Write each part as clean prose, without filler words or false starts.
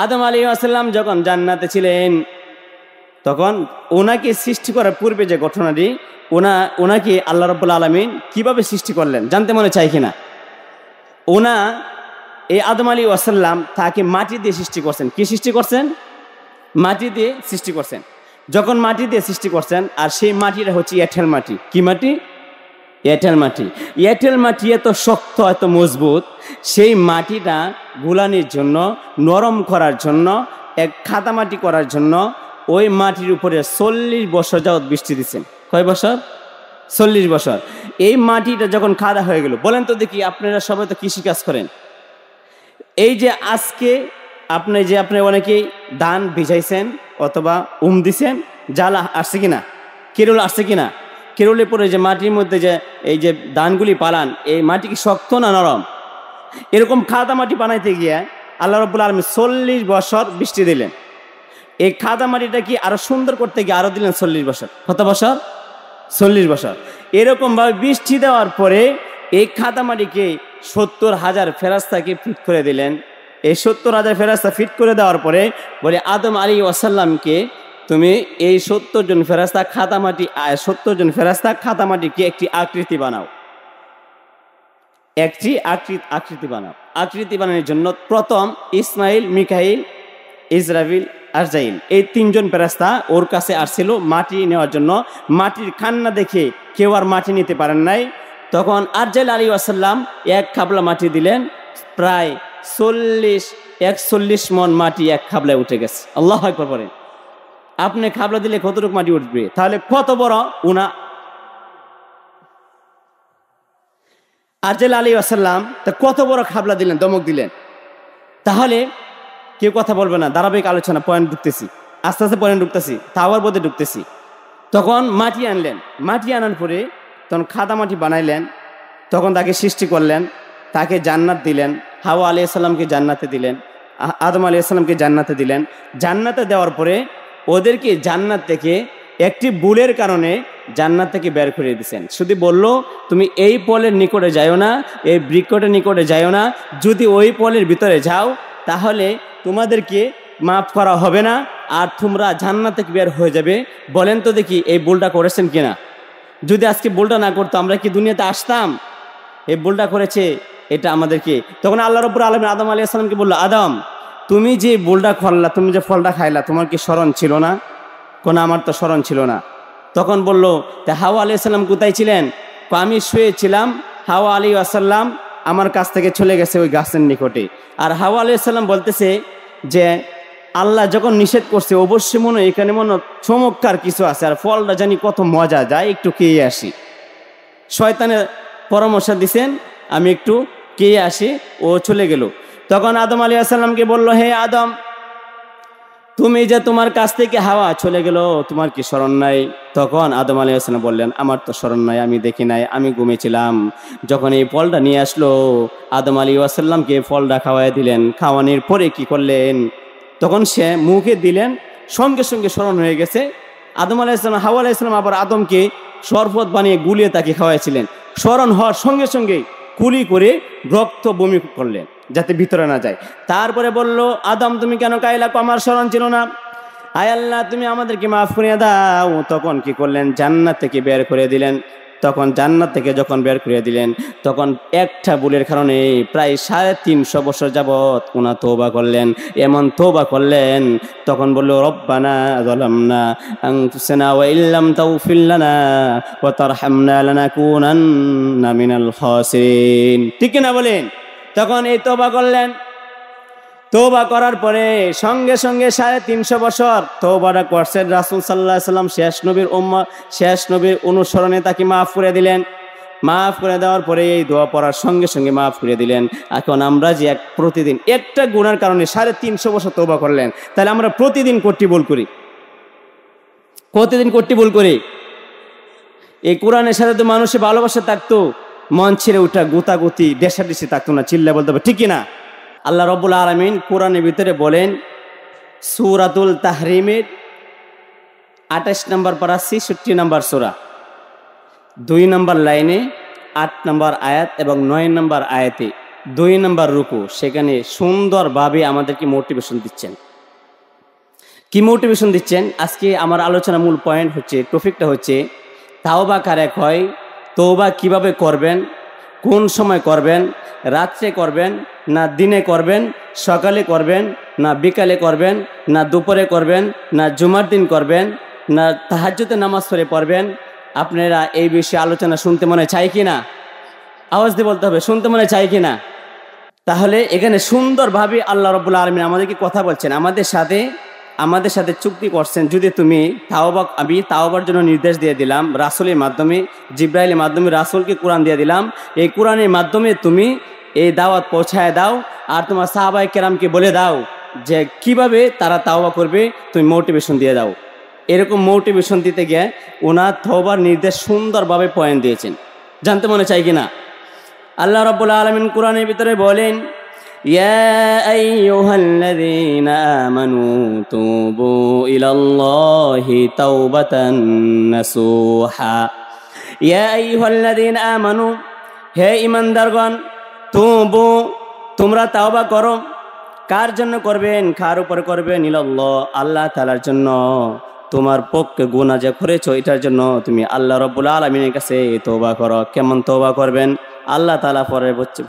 আদম আলাইহিস সালাম যখন জান্নাতে ছিলেন তখন ওনাকে সৃষ্টি করার পূর্বে যে ঘটনাটি ওনাকে আল্লাহ রাব্বুল আলামিন কিভাবে সৃষ্টি করলেন জানতে মনে চাই কিনা? এই আদম আলাইহিস সালাম তাকে মাটি দিয়ে সৃষ্টি করছেন। কি সৃষ্টি করছেন? মাটি দিয়ে সৃষ্টি করছেন। যখন মাটি দিয়ে সৃষ্টি করছেন, আর সেই মাটিটা হচ্ছে এঁটেল মাটি। কি মাটি? এঁটেল মাটি। এঁটেল মাটি এত শক্ত, এত মজবুত, সেই মাটিটা গুলানির জন্য, নরম করার জন্য, এক খাদামাটি করার জন্য ওই মাটির উপরে 40 বছর যাবৎ বৃষ্টি দিচ্ছেন। কয় বছর? 40 বছর। এই মাটিটা যখন খাদা হয়ে গেল, বলেন তো দেখি, আপনারা সবাই তো কৃষিকাজ করেন, এই যে আজকে আপনি অনেকেই ধান ভিজাইছেন অথবা দিছেন, জাল আসছে কিনা, কেরল আসছে কিনা, কেরলের পরে যে মাটির মধ্যে যে এই যে ধানগুলি পালান, এই মাটি কি শক্ত না নরম? এরকম খাদা মাটি বানাইতে গিয়ে আল্লাহ রাব্বুল আলামিন 40 বছর বৃষ্টি দিলেন। এই খাদা মাটিটা কি আরো সুন্দর করতে গিয়ে আরো দিলেন 40 বছর। কত বছর? 40 বছর। এরকম ভাবে বৃষ্টি দেওয়ার পরে এই খাদা মাটিকে 70,000 ফেরেশতাকে ফিট করে দিলেন। এই 70,000 ফেরেশতা ফিট করে দেওয়ার পরে বলে, আদম আলাইহিস সালামকে তুমি এই 70 জন ফেরেশতা খাদা মাটিকে একটি আকৃতি বানাও, একটি আকৃতি বানাও। আকৃতি বানানোর জন্য প্রথম ইসমাইল, মিকাইল, ইসরাফিল, আরজাইল, এই 3 জন ফেরেশতা ওর কাছে আসছিল মাটি নেওয়ার জন্য। মাটির খান্না দেখে কেউ আর মাটি নিতে পারেন নাই। তখন আরজাইল আলাইহিস সালাম এক খাবলা মাটি দিলেন। প্রায় 41 মণ মাটি এক খাবলায় উঠে গেছে। আল্লাহু আকবার বলেন। আপনি খাবলা দিলে কতটুকু মাটি উঠবে? তাহলে কত বড় আরজাইল আলাইহিস সালাম তা কত বড় খাবলা দিলেন, দমক দিলেন। তাহলে কেউ কথা বলবে না, ধারাবাহিক আলোচনা, পয়েন্ট ঢুকতেছি, আস্তে আস্তে পয়েন্ট ঢুকতেছি, তাওয়ার মধ্যে ঢুকতেছি। তখন মাটি আনলেন। মাটি আনার পরে তখন খাদা মাটি বানাইলেন। তখন তাকে সৃষ্টি করলেন, তাকে জান্নাত দিলেন। হাওয়া আলাইহিস সালামকে জান্নাতে দিলেন, আদম আলাইহিস সালামকে জান্নাতে দিলেন। জান্নাতে দেওয়ার পরে ওদেরকে জান্নাত থেকে একটি ভুলের কারণে জান্নাত থেকে বের করে দিয়েছেন। শুধু বলল, তুমি এই ফলের নিকটে যাও না, এই বৃক্ষটার নিকটে যাও না, যদি ওই ফলের ভিতরে যাও তাহলে তোমাদেরকে মাফ করা হবে না, আর তোমরা জান্নাত থেকে বের হয়ে যাবে। বলেন তো দেখি, এই ভুলটা করেছেন কিনা? যদি আজকে ভুলটা না করতো আমরা কি দুনিয়াতে আসতাম? এই ভুলটা করেছে এটা আমাদেরকে। তখন আল্লাহ রাব্বুল আলামিন আদম আলাইহিস সালামকে বলল, আদম, তুমি যে ভুলটা করলা, তুমি যে ফলটা খাইলা, তোমার কি স্মরণ ছিল না? কোন আমার তো স্মরণ ছিল না। তখন বলল, তা হাওয়া আলাইহিস সালাম কোথায় ছিলেন? আমি শুয়েছিলাম, হাওয়া আলাইহিস সালাম আমার কাছ থেকে চলে গেছে ওই গাছের নিকটে। আর হাওয়া আলাইহিস সালাম বলতেছে যে আল্লাহ যখন নিষেধ করছে, অবশ্যই মনে এখানে মনে চমৎকার কিছু আছে, আর ফলটা জানি কত মজা, যায় একটু খেয়ে আসি। শয়তানের পরামর্শ দিছেন, আমি একটু খেয়ে আসি। ও চলে গেল। তখন আদম আলাইহিস সালামকে বলল, হে আদম, তুমি যে তোমার কাছ থেকে হাওয়া চলে গেল, তোমার কি স্মরণ নাই? তখন আদম আলাইহিস সালাম বললেন, আমার তো স্মরণ নাই, আমি দেখি নাই, আমি ঘুমিয়েছিলাম। যখন এই ফলটা নিয়ে আসলো, আদম আলাইহিস সালামকে ফলটা খাওয়াই দিলেন। খাওয়ানোর পরে কি করলেন? তখন সে মুখে দিলেন, সঙ্গে সঙ্গে স্মরণ হয়ে গেছে। আদম আলাইহিস সালাম, হাওয়া আলাইহিস সালাম আবার আদমকে শরবত বানিয়ে গুলিয়ে তাকে খাওয়াইছিলেন। স্মরণ হওয়ার সঙ্গে সঙ্গে কুলি করে রক্ত বমি করলেন, যাতে ভিতরে না যায়। তারপরে বলল, আদম, তুমি কেন খাইলা? আমার স্মরণ ছিল না। আয় আল্লাহ, তুমি আমাদেরকে মাফ করে দাও। তখন কি করলেন? জান্নাত থেকে বের করে দিলেন। তখন জান্নাত থেকে যখন বের করে দিলেন, তখন একটা ভুলের কারণে প্রায় 350 বছর যাবৎ ওনা তওবা করলেন। এমন তওবা করলেন, তখন বলল, রব্বানা যালামনা আনফুসানা ওয়া ইল্লাম তাগফির লানা ওয়া তারহামনা লানাকুনান্না মিনাল খাসিরিন। ঠিক না বলেন? তখন এই তওবা করলেন। তওবা করার পরে সঙ্গে সঙ্গে 350 বছর তওবাটা করছেন রাসূল সাল্লাল্লাহু আলাইহি সাল্লাম। শেষ নবীর অনুসরণে তাকে মাফ করে দিলেন। মাফ করে দেওয়ার পরে এই দোয়া পড়ার সঙ্গে সঙ্গে মাফ করে দিলেন। এখন আমরা যে প্রতিদিন একটা গুনার কারণে 350 বছর তওবা করলেন, তাহলে আমরা প্রতিদিন কোটি ভুল করি। প্রতিদিন কোটি ভুল করি। এই কোরআনের সাথে তো মানুষের ভালোবাসা থাকতো, মন ছেড়ে উঠা গুতাগুতি ডেসাডেসি থাকতো না। চিল্লা বলতে হবে, ঠিক কিনা? আল্লাহ রাব্বুল আলামিন কোরআনের ভিতরে বলেন, সূরাতুল তাহরিমের 28 নম্বর পারা 66 নম্বর সূরা, 2 নম্বর লাইনে 8 নম্বর আয়াত এবং 9 নম্বর আয়াতে 2 নম্বর রুকু, সেখানে সুন্দরভাবে আমাদেরকে মোটিভেশন দিচ্ছেন। কি মোটিভেশন দিচ্ছেন? আজকে আমার আলোচনা মূল পয়েন্ট হচ্ছে, টপিকটা হচ্ছে তাওবা কারে হয়, তওবা কিভাবে করবেন, কোন সময় করবেন, রাত্রে করবেন না দিনে করবেন, সকালে করবেন না বিকালে করবেন, না দুপুরে করবেন, না জুমার দিন করবেন, না তাহাজ্জুদের নামাজ পড়ে পড়বেন। আপনারা এই বিষয়ে আলোচনা শুনতে মনে চাই কি না? আওয়াজ দিয়ে বলতে হবে, শুনতে মনে চাই কি না? তাহলে এখানে সুন্দরভাবে আল্লাহ রাব্বুল আলামিন আমাদেরকে কথা বলছেন, আমাদের সাথে চুক্তি করছেন। যদি তুমি আমি তাওবার জন্য নির্দেশ দিয়ে দিলাম রাসূলের মাধ্যমে, জিবরাইলের মাধ্যমে রাসূলকে কোরআন দিয়ে দিলাম, এই কোরআনের মাধ্যমে তুমি এই দাওয়াত পৌঁছায় দাও আর তোমার সাহাবায়ে কেরামকে বলে দাও যে কিভাবে তারা তাওবা করবে, তুমি মোটিভেশন দিয়ে দাও। এরকম মোটিভেশন দিতে গিয়ে ওনার তওবার নির্দেশ সুন্দরভাবে পয়েন্ট দিয়েছেন। জানতে মনে চাই কিনা? আল্লাহ রাব্বুল আলামিন কোরআনের ভিতরে বলেন, ইয়া আইয়ুহাল্লাযীনা আমানু তুবু ইলাল্লাহি তাওবাতান নাসুহা। ইয়া আইয়ুহাল্লাযীনা আমানু, হে ঈমানদারগণ, তুবু, তোমরা তাওবা করো। কার জন্য করবেন? কার উপর করবেন? ইলাল্লাহ, আল্লাহ তাআলার জন্য। তোমার পক্ষে গুনাহ যে করেছো এটার জন্য তুমি আল্লাহ রাব্বুল আলামিনের কাছে তওবা করো। কেমন তওবা করবেন? আল্লাহ তাআলা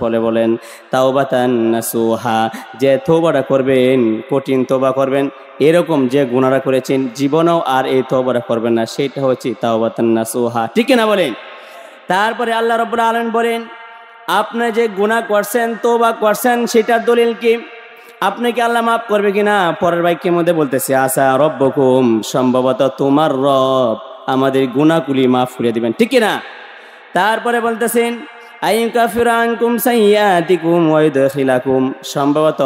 পরে বলেন তাওবাতান নাসুহা, যে তওবাটা করবেন কঠিন তওবা করবেন, এরকম যে গুনাহটা করেছেন জীবনেও আর এই তওবাটা করবেন না, সেটা হচ্ছে তাওবাতান নাসুহা। ঠিক না বলেন? তারপরে আল্লাহ রাব্বুল আলামিন বলেন, আপনি যে গুনাহ করছেন, তওবা করছেন, সেটার দলিল কি? আপনি কি আল্লাহ মাফ করবে কিনা? পরের বাক্যের মধ্যে বলতেছে আসা রব্বকুম, সম্ভবত তোমার রব আমাদের গুনাহগুলি মাফ করে দিবেন। ঠিক না? তারপরে বলতেছেন আইয়ুকাফিরানকুম সাইয়্যাতিকুম ওয়া ইউদখিলাকুম, সম্ভবত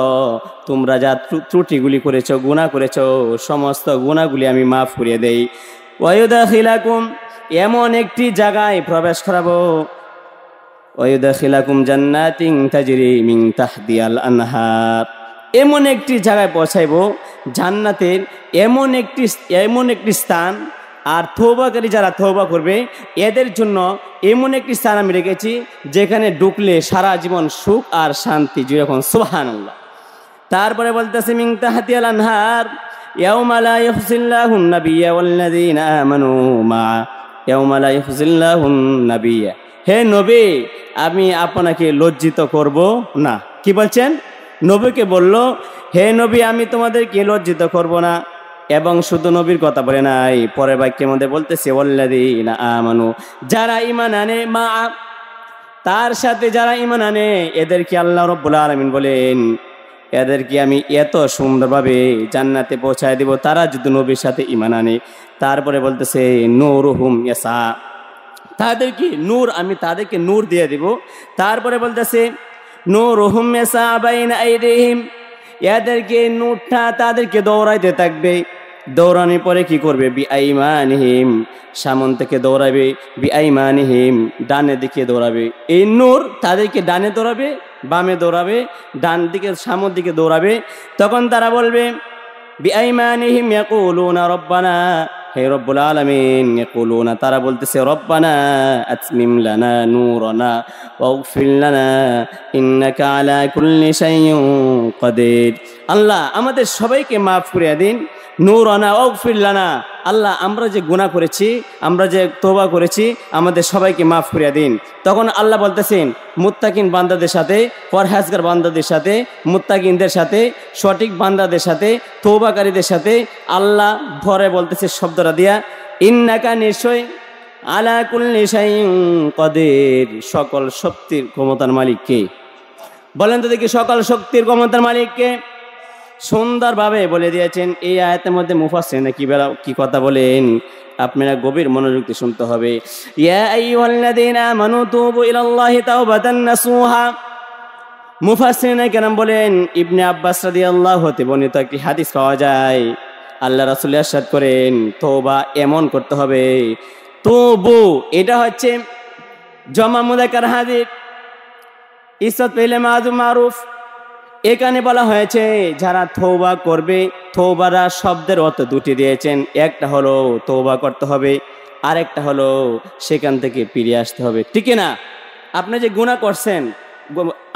তোমরা যা ত্রুটিগুলি করেছো, গুনাহ করেছো, সমস্ত গুনাহগুলি আমি মাফ করে দেই। ওয়া ইউদখিলাকুম, এমন একটি জায়গায় প্রবেশ করাবো, ওয়া ইউদখিলাকুম জান্নাতিন তাজরি মিন তাহতিহাল আনহার, এমন একটি জায়গায় পৌঁছাইবো জান্নাতের, এমন একটি স্থান। আর তওবাকারী যারা তওবা করবে এদের জন্য এমন একটি স্থান আমি রেখেছি যেখানে ঢুকলে সারা জীবন সুখ আর শান্তি। যখন সুবহানাল্লাহ। তারপরে বলতেছে মিন তাহতিহাল আনহার ইয়াউমা লা ইখজিল্লাহুন নাবিয়্যা ওয়াল্লাযীনা আমানু মা, ইয়াউমা লা ইখজিল্লাহুন নাবিয়্যা, হে নবী আমি আপনাকে লজ্জিত করব না। কি বলছেন? নবীকে বলল, হে নবী আমি তোমাদেরকে লজ্জিত করব না। এবং শুধু নবীর কথা বলে নাই, পরের বাক্যের মধ্যে বলতেছে ওয়াল্লাযীনা আমানু, যারা ঈমান আনে, মা, তার সাথে যারা ঈমান আনে, এদেরকে আল্লাহ রাব্বুল আলামিন বলেন এদেরকে আমি এত সুন্দরভাবে জান্নাতে পৌঁছায় দেব তারা যদি নবীর সাথে ঈমান আনে। তারপরে বলতেছে নূরুহুম ইয়াসা, তাদেরকে নূর, আমি তাদেরকে নূর দিয়ে দেব। তারপরে বলতেছে নূরুহুম ইয়াসা বাইনা আইদিহিম, এদেরকে নূরটা তাদেরকে দৌড়াইতে থাকবে। দৌড়ানোর পরে কি করবে? বিআইমানিহিম, সামন থেকে দৌড়াবে, বিআইমানিহিম, ডানে দিকে দৌড়াবে। এই নূর তাদেরকে ডানে দৌড়াবে, বামে দৌড়াবে, ডান দিকে সামনের দিকে দৌড়াবে। তখন তারা বলবে বিআইমানিহিম ইয়াকুলুনা রব্বানা, হে রব্বুল আলামিন, ইয়াকুলুনা, তারা বলতেছে রব্বানা আতমিম লানা নূরানা ওয়াগফির লানা ইন্নাকা আলা কুল্লি শাইইন কাদির। আল্লাহ আমাদের সবাইকে মাফ করে দিন, নূরানা ওয়াগফির লানা, আল্লাহ আমরা যে গুনাহ করেছি, আমরা যে তওবা করেছি, আমাদের সবাইকে মাফ করে দিন। তখন আল্লাহ বলতেছেন মুত্তাকিন বান্দাদের সাথে, পরহেজগার বান্দাদের সাথে, মুত্তাকিনদের সাথে, সঠিক বান্দাদের সাথে, তওবাকারীদের সাথে আল্লাহ ভরে বলতেছে শব্দটা দিয়া, ইন্নাকা, নিশ্চয়, আলা কুল্লি শাইইন কাদির, সকল শক্তির ক্ষমতার মালিক কে? বলেন তো দেখি, সকল শক্তির ক্ষমতার মালিক কে? সুন্দরভাবে বলে দিয়েছেন। এই আয়াতের মধ্যে মুফাসসিরিন কি কথা বলেন আপনারা গভীর মনোযোগ দিয়ে শুনতে হবে। ইয়া আইয়ুহাল্লাযীনা আমানু তুবু ইলাল্লাহি তাওবাতান নাসুহা। মুফাসসিরিন কেরাম বলেন, ইবনে আব্বাস রাদিয়াল্লাহু হতে বর্ণিত একটি হাদিস পাওয়া যায়, আল্লাহ রাসূল ইরশাদ করেন তওবা এমন করতে হবে। তুবু এটা হচ্ছে জমা মুযাক্কার হাজির, ইসত পেলে মারুফ। এখানে বলা হয়েছে যারা তওবা করবে, তওবারা শব্দের অর্থ দুটি দিয়েছেন, একটা হলো তওবা করতে হবে, আরেকটা হলো সেখান থেকে ফিরে আসতে হবে। ঠিক না? আপনি যে গুনাহ করছেন,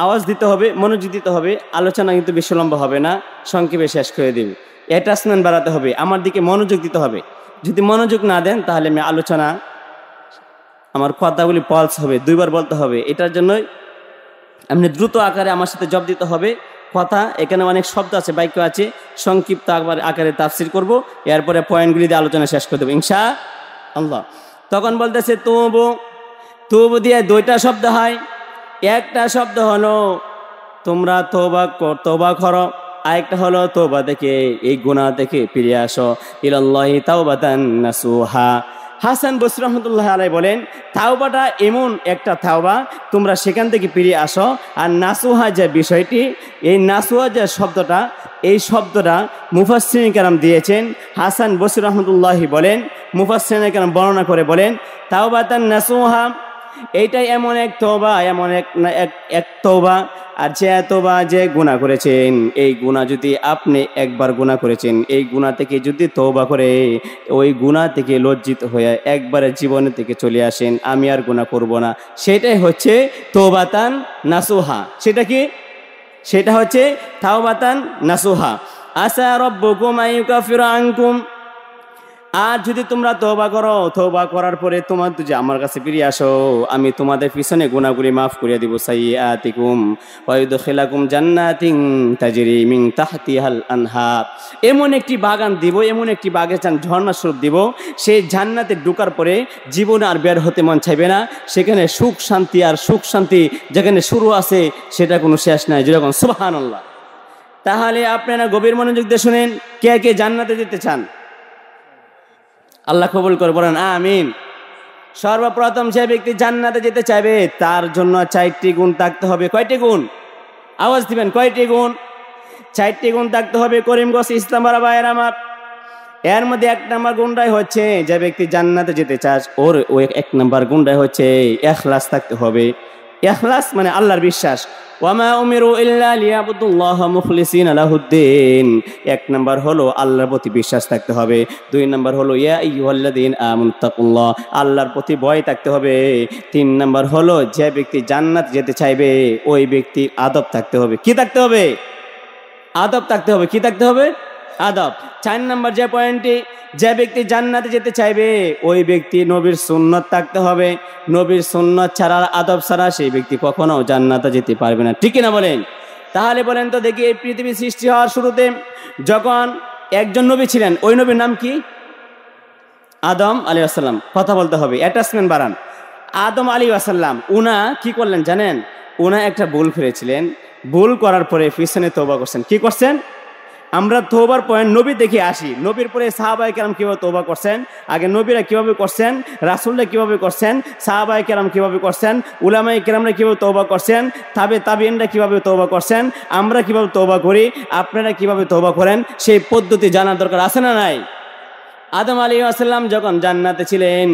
আওয়াজ দিতে হবে, মনোযোগ দিতে হবে। আলোচনা কিন্তু বেশি লম্বা হবে না, সংক্ষেপে শেষ করে দেব। অ্যাটাচমেন্ট বাড়াতে হবে, আমার দিকে মনোযোগ দিতে হবে। যদি মনোযোগ না দেন তাহলে আমি আলোচনা, আমার কথাগুলি পালস হবে, 2 বার বলতে হবে। এটার জন্যই আপনি দ্রুত আকারে আমার সাথে জব দিতে হবে। কথা এখানে অনেক শব্দ আছে, বাক্য আছে, সংক্ষিপ্ত আকারে তাফসির করব, এরপরে পয়েন্টগুলি দিয়ে আলোচনা শেষ করে দেবো ইনশাআল্লাহ। তখন বলতেছে তুবু, তুবু দিয়ে 2টা শব্দ হয়। একটা শব্দ হলো তোমরা তওবা করো, আরেকটা হলো তওবা থেকে, এই গুনাহ থেকে ফিরে আসো। ইলাল্লাহি তাওবাতান নাসুহা। হাসান বসরি রহমতুল্লাহ আলাইহি বলেন, তাওবাটা এমন একটা তাওবা, তোমরা সেখান থেকে ফিরে আসো। আর নাসুহা যে বিষয়টি, এই নাসুহা যে শব্দটা, এই শব্দটা মুফাসসিরিন কেরাম দিয়েছেন। হাসান বসরি রহমতুল্লাহ বলেন, মুফাসসিরিন কেরাম বর্ণনা করে বলেন, তাওবাতান নাসুহা এইটাই এমন এক তওবা, এমন এক তওবা, আর যে তওবা যে গুনাহ করেছেন, এই গুনাহ যদি আপনি একবার গুনাহ করেছেন, এই গুনাহ থেকে যদি তওবা করে ওই গুনাহ থেকে লজ্জিত হয়ে একবারে জীবনে থেকে চলে আসেন, আমি আর গুনাহ করব না, সেটাই হচ্ছে তওবাতান নাসুহা। সেটা কি? সেটা হচ্ছে তাওবাতান নাসুহা। আসা রাব্বুকুম আইয়ুকাফিরা আনকুম। আর যদি তোমরা তওবা করো, তওবা করার পরে তোমার যে আমার কাছে ফিরে আসো, আমি তোমাদের পিছনে গুনাহগুলি মাফ করে দিব। সাইয়্যাতিকুম ওয়া ইউদখিলাকুম জান্নাতিন তাজরি মিন তাহতিহাল আনহার। এমন একটি বাগান দিব, এমন একটি বাগিচার ঝর্ণা স্বরূপ দিব, সেই জান্নাতে ঢোকার পরে জীবনে আর বের হতে মন চাইবে না। সেখানে সুখ শান্তি, আর সুখ শান্তি যেখানে শুরু আছে সেটা কোনো শেষ নাই। যেরকম সুবহানাল্লাহ। তাহলে আপনারা গভীর মনোযোগ দিয়ে শুনেন, কে কে জান্নাতে যেতে চান? আল্লাহ কবুল করে, বলেন আমিন। সর্বপ্রথম যে ব্যক্তি জান্নাতে যেতে চাইবে তার জন্য 4টি গুণ থাকতে হবে। কয়টি গুণ? আওয়াজ দিবেন, কয়টি গুণ? 4টি গুণ থাকতে হবে। করিমগঞ্জ ইসলাম ভাইয়ের আমার, এর মধ্যে 1 নম্বর গুণটাই হচ্ছে, যে ব্যক্তি জান্নাতে যেতে চায় ওর ওই 1 নম্বর গুণটাই হচ্ছে ইখলাস থাকতে হবে। ইখলাস মানে আল্লাহর বিশ্বাস। ওয়ামা উমিরু ইল্লা লিয়াবুদুল্লাহা মুখলিসিনা লাহুদ্দিন। 1 নম্বর হলো আল্লাহর প্রতি বিশ্বাস থাকতে হবে। 2 নম্বর হলো ইয়া আইয়ুহাল্লাযীনা আমানু তাকুল্লাহ, আল্লাহর প্রতি ভয় থাকতে হবে। 3 নম্বর হলো যে ব্যক্তি জান্নাত যেতে চাইবে ওই ব্যক্তির আদব থাকতে হবে। কি থাকতে হবে? আদব থাকতে হবে। কি থাকতে হবে? আদব। 4 নম্বর যে পয়েন্টটি, যে ব্যক্তি জান্নাতে যেতে চাইবে ওই ব্যক্তি নবীর সুন্নত থাকতে হবে। নবীর সুন্নত ছাড়া, আদব ছাড়া সেই ব্যক্তি কখনো জান্নাতে যেতে পারবে না। ঠিক না বলেন? তাহলে বলেন তো দেখি, এই পৃথিবী সৃষ্টি হওয়ার শুরুতে যখন একজন নবী ছিলেন, ওই নবীর নাম কি? আদম আলাইহিস সালাম। কথা বলতে হবে, অ্যাটাচমেন্ট বাড়ান। আদম আলাইহিস সালাম উনা কি করলেন জানেন? উনা একটা ভুল করেছিলেন। ভুল করার পরে পিছনে তওবা করছেন। কি করছেন? আমরা তওবার পয়েন্ট নবী দেখে আসি। নবীর পরে সাহাবায়ে কেরাম কিভাবে তওবা করছেন, আগে নবীরা কিভাবে করছেন, রাসূলরা কিভাবে করছেন, সাহাবায়ে কেরাম কিভাবে করছেন, উলামায়ে কেরামরা কিভাবে তওবা করছেন, তাবিঈনরা কিভাবে তওবা করছেন, আমরা কিভাবে তওবা করি, আপনারা কিভাবে তওবা করেন, সেই পদ্ধতি জানার দরকার আছে না নাই? আদম আলাইহিস সালাম যখন জান্নাতে ছিলেন,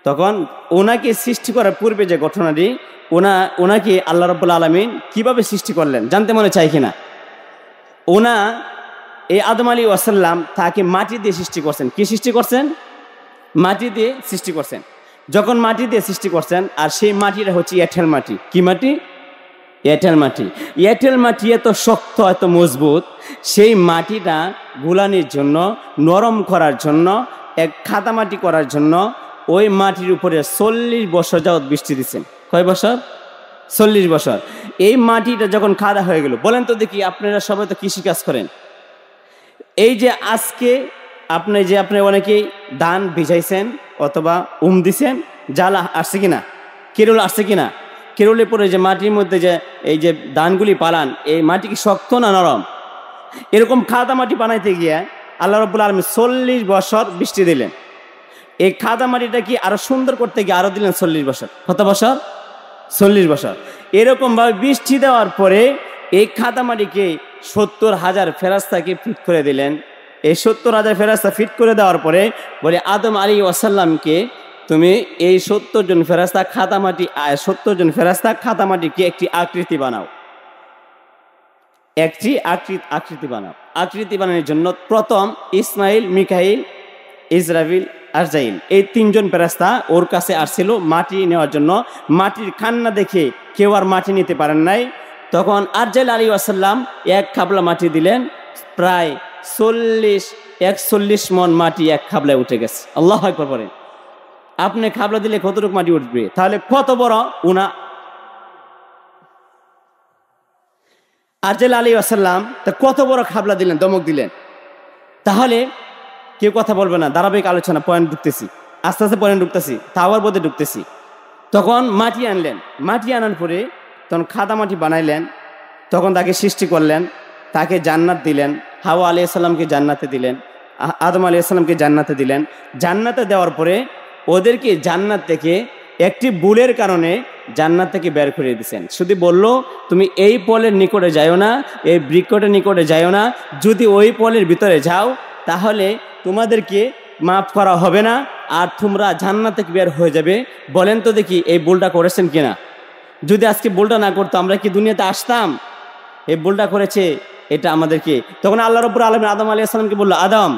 তখন ওনাকে সৃষ্টি করার পূর্বে যে ঘটনাটি, ওনাকে আল্লাহ রাব্বুল আলামিন কিভাবে সৃষ্টি করলেন জানতে মনে চাই কিনা? ওনা এই আদম আলাইহিস সালাম তাকে মাটি দিয়ে সৃষ্টি করছেন। কি সৃষ্টি করছেন? মাটি দিয়ে সৃষ্টি করছেন। যখন মাটি দিয়ে সৃষ্টি করছেন, আর সেই মাটিটা হচ্ছে এঁটেল মাটি। কি মাটি? এঁটেল মাটি। এঁটেল মাটি এত শক্ত, এত মজবুত, সেই মাটিটা গুলানির জন্য, নরম করার জন্য, এক খাদামাটি করার জন্য ওই মাটির উপরে 40 বছর যাবত বৃষ্টি দিচ্ছেন। কয় বছর? 40 বছর। এই মাটিটা যখন খাদা হয়ে গেল, বলেন তো দেখি, আপনারা সবাই তো কৃষি কাজ করেন, এই যে আজকে আপনি অনেকেই ধান ভিজাইছেন অথবা দিছেন, জ্বালা আসছে কিনা, কেরল আসছে কিনা, কেরলের পরে যে মাটির মধ্যে যে এই যে ধানগুলি পালান, এই মাটি কি শক্ত না নরম? এরকম খাদা মাটি বানাইতে গিয়ে আল্লাহ রাব্বুল আলামিন 40 বছর বৃষ্টি দিলেন। এই খাদা মাটিটা কি আরো সুন্দর করতে গিয়ে আরো দিলেন 40 বছর। কত বছর? 40 বছর। এরকম ভাবে বৃষ্টি দেওয়ার পরে এই খাদা মাটিকে 70,000 ফেরেশতাকে ফিট করে দিলেন। এই 70,000 ফেরেশতা ফিট করে দেওয়ার পরে বলে, আদম আলাইহিস সালামকে তুমি এই 70 জন ফেরেশতা খাদা মাটিকে একটি আকৃতি বানাও, একটি আকৃতি বানাও। আকৃতি বানানোর জন্য প্রথম ইসমাইল, মিকাইল, ইসরাফিল আরজাইল, এই তিনজন ফেরেশতা ওর কাছে আসছিল মাটি নেওয়ার জন্য। মাটির কান্না দেখে কেউ আর মাটি নিতে পারেন নাই। তখন আরজাইল আলাইহিস সালাম এক খাবলা মাটি দিলেন। প্রায় 41 মণ মাটি এক খাবলায় উঠে গেছে। আল্লাহু আকবার বলেন। আপনি খাবলা দিলে কতটুকু মাটি উঠবে? তাহলে কত বড় উনা। আরজাইল আলাইহিস সালাম তা কত বড় খাবলা দিলেন, দমক দিলেন। তাহলে কেউ কথা বলবে না, ধারাবাহিক আলোচনা, পয়েন্ট ঢুকতেছি, আস্তে আস্তে পয়েন্ট ঢুকতেছি, তাওয়ার মধ্যে ঢুকতেছি। তখন মাটি আনলেন, মাটি আনার পরে তখন খাদা মাটি বানাইলেন। তখন তাকে সৃষ্টি করলেন, তাকে জান্নাত দিলেন। হাওয়া আলাইহিস সালামকে জান্নাতে দিলেন, আদম আলাইহিস সালামকে জান্নাতে দিলেন। জান্নাতে দেওয়ার পরে ওদেরকে জান্নাত থেকে একটি ভুলের কারণে জান্নাত থেকে বের করে দিয়েছেন। শুধু বললো তুমি এই ফলের নিকটে যাও না, এই বৃক্ষটার নিকটে যাও না, যদি ওই ফলের ভিতরে যাও তাহলে তোমাদেরকে মাফ করা হবে না আর তোমরা জান্নাত থেকে বের হয়ে যাবে। বলেন তো দেখি এই ভুলটা করেছেন কিনা? যদি আজকে ভুলটা না করতো আমরা কি দুনিয়াতে আসতাম? এই ভুলটা করেছে এটা আমাদেরকে। তখন আল্লাহ রাব্বুল আলামিন আদম আলাইহিস সালামকে বললো, আদম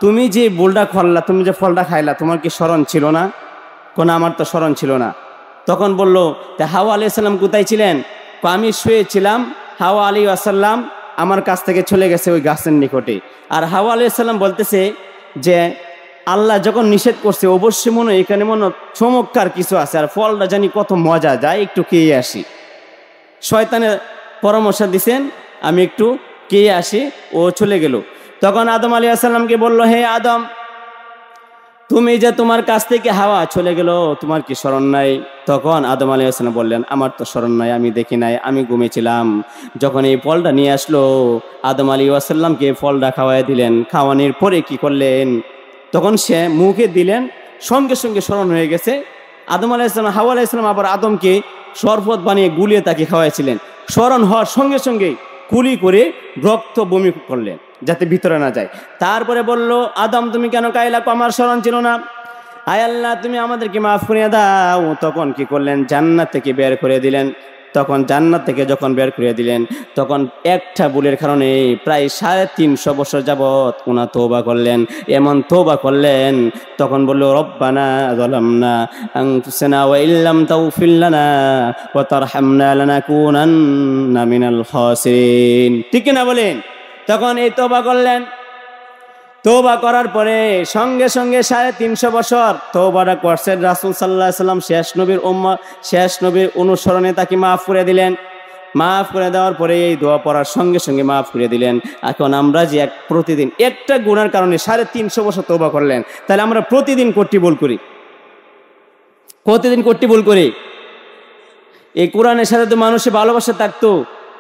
তুমি যে ভুলটা করলা, তুমি যে ফলটা খাইলা, তোমার কি স্মরণ ছিল না? কোন আমার তো স্মরণ ছিল না। তখন বলল তা হাওয়া আলাইহিস সালাম কোথায় ছিলেন? আমি শুয়েছিলাম, হাওয়া আলাইহিস সালাম আমার কাছ থেকে চলে গেছে ওই গাছের নিকটে। আর হাওয়া আলাইহিস সালাম বলতেছে যে আল্লাহ যখন নিষেধ করছে অবশ্যই মনে এখানে মনে চমৎকার কিছু আছে, আর ফলটা জানি কত মজা, যায় একটু খেয়ে আসি। শয়তানের পরামর্শ দিছেন আমি একটু খেয়ে আসি, ও চলে গেল। তখন আদম আলাইহিস সালামকে বলল, হে আদম তুমি যে তোমার কাছ থেকে হাওয়া চলে গেল, তোমার কি স্মরণ নাই? তখন আদম আলাইহিস সালাম বললেন, আমার তো স্মরণ নাই, আমি দেখি নাই, আমি ঘুমিয়েছিলাম। যখন এই ফলটা নিয়ে আসলো আদম আলাইহিস সালামকে ফলটা খাওয়াই দিলেন। খাওয়ানোর পরে কি করলেন? তখন সে মুখে দিলেন, সঙ্গে সঙ্গে স্মরণ হয়ে গেছে। আদম আলাইহিস সালাম, হাওয়া আলাইহিস সালাম আবার আদমকে শরবত বানিয়ে গুলিয়ে তাকে খাওয়াইছিলেন। স্মরণ হওয়ার সঙ্গে সঙ্গে কুলি করে রক্ত বমি করলেন যাতে ভিতরে না যায়। তারপরে বলল, আদম তুমি কেন খাইলা? আমার স্মরণ ছিল না। আয় আল্লাহ তুমি আমাদেরকে মাফ করে দাও। তখন কি করলেন? জান্নাত থেকে বের করে দিলেন। তখন জান্নাত থেকে যখন বের করে দিলেন তখন একটা ভুলের কারণে প্রায় 350 বছর যাবত ওনা তওবা করলেন। এমন তওবা করলেন তখন বলল, রব্বানা যালামনা আনফুসানা ওয়া ইল্লাম তাগফির লানা ওয়া তারহামনা লানাকুনান্না মিনাল খাসিরিন। ঠিক না বলেন? তখন এই তওবা করলেন। তওবা করার পরে সঙ্গে সঙ্গে 350 বছর তওবাটা করছেন রাসূল সাল্লাল্লাহু আলাইহি সাল্লাম। শেষ নবীর উম্মত, শেষ নবীর অনুসরণে তাকে মাফ করে দিলেন। মাফ করে দেওয়ার পরে এই দোয়া পড়ার সঙ্গে সঙ্গে মাফ করে দিলেন। এখন আমরা যে প্রতিদিন একটা গুনার কারণে 350 বছর তওবা করলেন, তাহলে আমরা প্রতিদিন কোটি ভুল করি, প্রতিদিন কোটি ভুল করি। এই কোরআনের সাথে তো মানুষের ভালোবাসা থাকতো,